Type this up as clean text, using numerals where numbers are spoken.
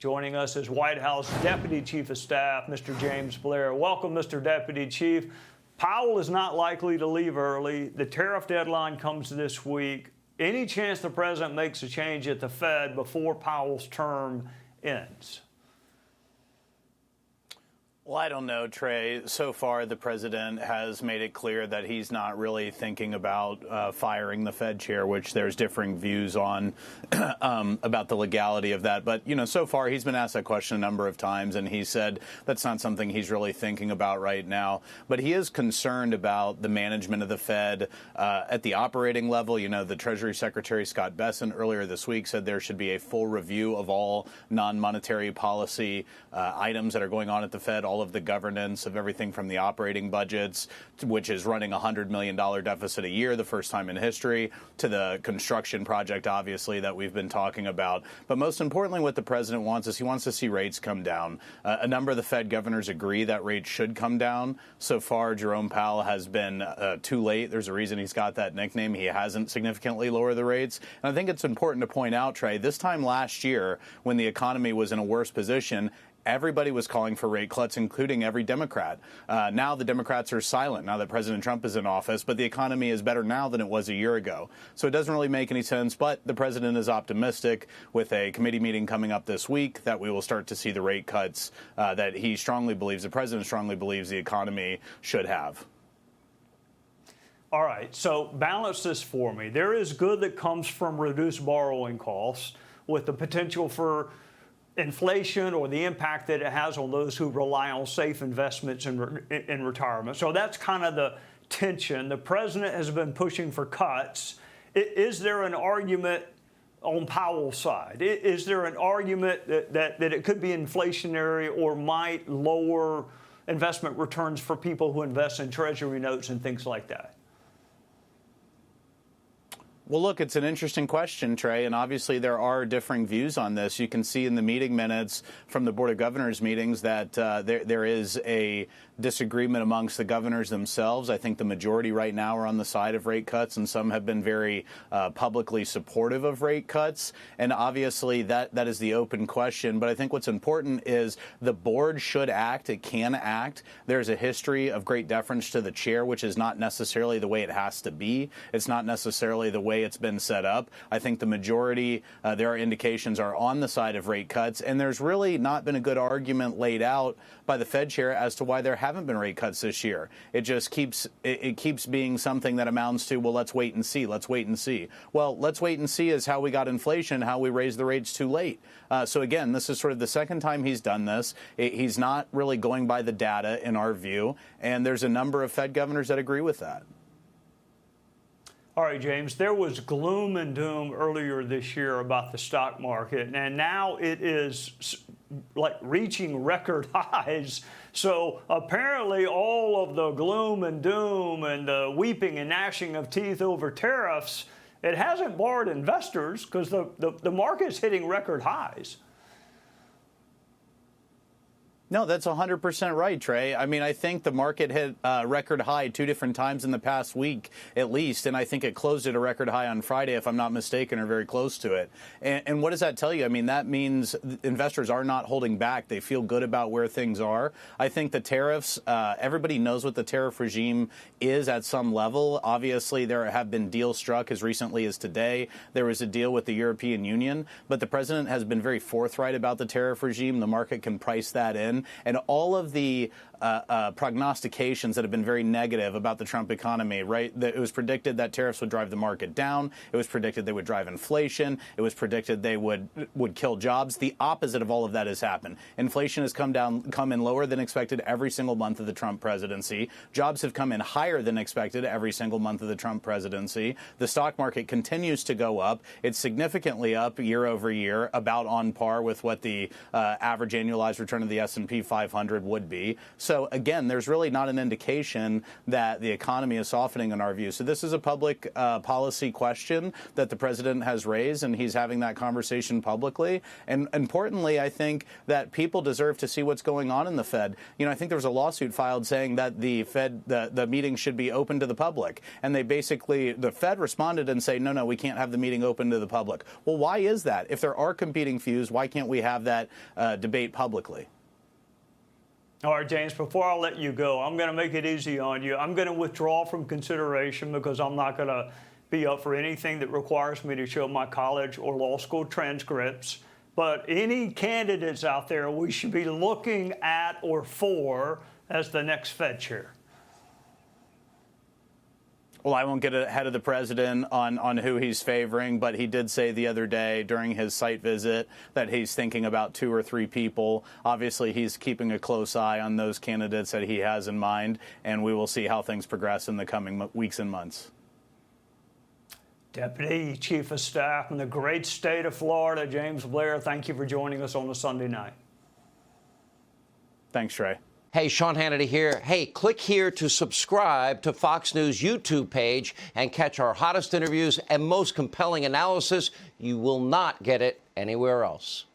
Joining us is White House Deputy Chief of Staff, Mr. James Blair. Welcome, Mr. Deputy Chief. Powell is not likely to leave early. The tariff deadline comes this week. Any chance the president makes a change at the Fed before Powell's term ends? Well, I don't know, Trey. So far, the president has made it clear that he's not really thinking about firing the Fed chair, which there's differing views on about the legality of that. But, you know, so far he's been asked that question a number of times, and he said that's not something he's really thinking about right now. But he is concerned about the management of the Fed at the operating level. You know, the Treasury Secretary Scott Bessent earlier this week said there should be a full review of all non-monetary policy items that are going on at the Fed, all of the governance of everything from the operating budgets, which is running a $100 million deficit a year, the first time in history, to the construction project, obviously, that we've been talking about. But most importantly, what the president wants is he wants to see rates come down. A number of the Fed governors agree that rates should come down. So far, Jerome Powell has been too late. There's a reason he's got that nickname. He hasn't significantly lowered the rates. And I think it's important to point out, Trey, this time last year, when the economy was in a worse position, everybody was calling for rate cuts, including every Democrat. Now the Democrats are silent now that President Trump is in office, but the economy is better now than it was a year ago. So it doesn't really make any sense, but the president is optimistic with a committee meeting coming up this week that we will start to see the rate cuts that he strongly believes, the president strongly believes the economy should have. All right, so balance this for me. There is good that comes from reduced borrowing costs with the potential for inflation or the impact that it has on those who rely on safe investments in retirement. So that's kind of the tension. The president has been pushing for cuts. Is there an argument on Powell's side? Is there an argument that it could be inflationary or might lower investment returns for people who invest in Treasury notes and things like that? Well, look, it's an interesting question, Trey, and obviously there are differing views on this. You can see in the meeting minutes from the Board of Governors meetings that there is a disagreement amongst the governors themselves. I think the majority right now are on the side of rate cuts, and some have been very publicly supportive of rate cuts. And obviously that is the open question. But I think what's important is the board should act. It can act. There's a history of great deference to the chair, which is not necessarily the way it has to be. It's not necessarily the way it's been set up. I think the majority, there are indications, are on the side of rate cuts. And there's really not been a good argument laid out by the Fed chair as to why there haven't been rate cuts this year. It just keeps being something that amounts to, well, let's wait and see. Let's wait and see. Well, let's wait and see is how we got inflation, how we raised the rates too late. So again, this is sort of the second time he's done this. He's not really going by the data in our view. And there's a number of Fed governors that agree with that. All right, James, there was gloom and doom earlier this year about the stock market, and now it is like reaching record highs. So apparently all of the gloom and doom and the weeping and gnashing of teeth over tariffs, it hasn't barred investors because the market's hitting record highs. No, that's 100% right, Trey. I mean, I think the market hit a record high 2 different times in the past week, at least, and I think it closed at a record high on Friday, if I'm not mistaken, or very close to it. And what does that tell you? I mean, that means investors are not holding back. They feel good about where things are. I think the tariffs, everybody knows what the tariff regime is at some level. Obviously, there have been deals struck as recently as today. There was a deal with the European Union, but the president has been very forthright about the tariff regime. The market can price that in. And all of the prognostications that have been very negative about the Trump economy, right? It was predicted that tariffs would drive the market down. It was predicted they would drive inflation. It was predicted they would kill jobs. The opposite of all of that has happened. Inflation has come in lower than expected every single month of the Trump presidency. Jobs have come in higher than expected every single month of the Trump presidency. The stock market continues to go up. It's significantly up year over year, about on par with what the average annualized return of the S&P 500 would be. So So again, there's really not an indication that the economy is softening in our view. So this is a public policy question that the president has raised, and he's having that conversation publicly. And importantly, I think that people deserve to see what's going on in the Fed. You know, I think there was a lawsuit filed saying that the Fed, the meeting should be open to the public. And the Fed responded and say, no, we can't have the meeting open to the public. Well, why is that? If there are competing views, why can't we have that debate publicly? All right, James, before I let you go, I'm going to make it easy on you. I'm going to withdraw from consideration because I'm not going to be up for anything that requires me to show my college or law school transcripts. But any candidates out there we should be looking at or for as the next Fed chair? Well, I won't get ahead of the president on who he's favoring, but he did say the other day during his site visit that he's thinking about 2 or 3 people. Obviously, he's keeping a close eye on those candidates that he has in mind, and we will see how things progress in the coming weeks and months. Deputy Chief of Staff in the great state of Florida, James Blair, thank you for joining us on a Sunday night. Thanks, Trey. Hey, Sean Hannity here. Hey, click here to subscribe to Fox News YouTube page and catch our hottest interviews and most compelling analysis. You will not get it anywhere else.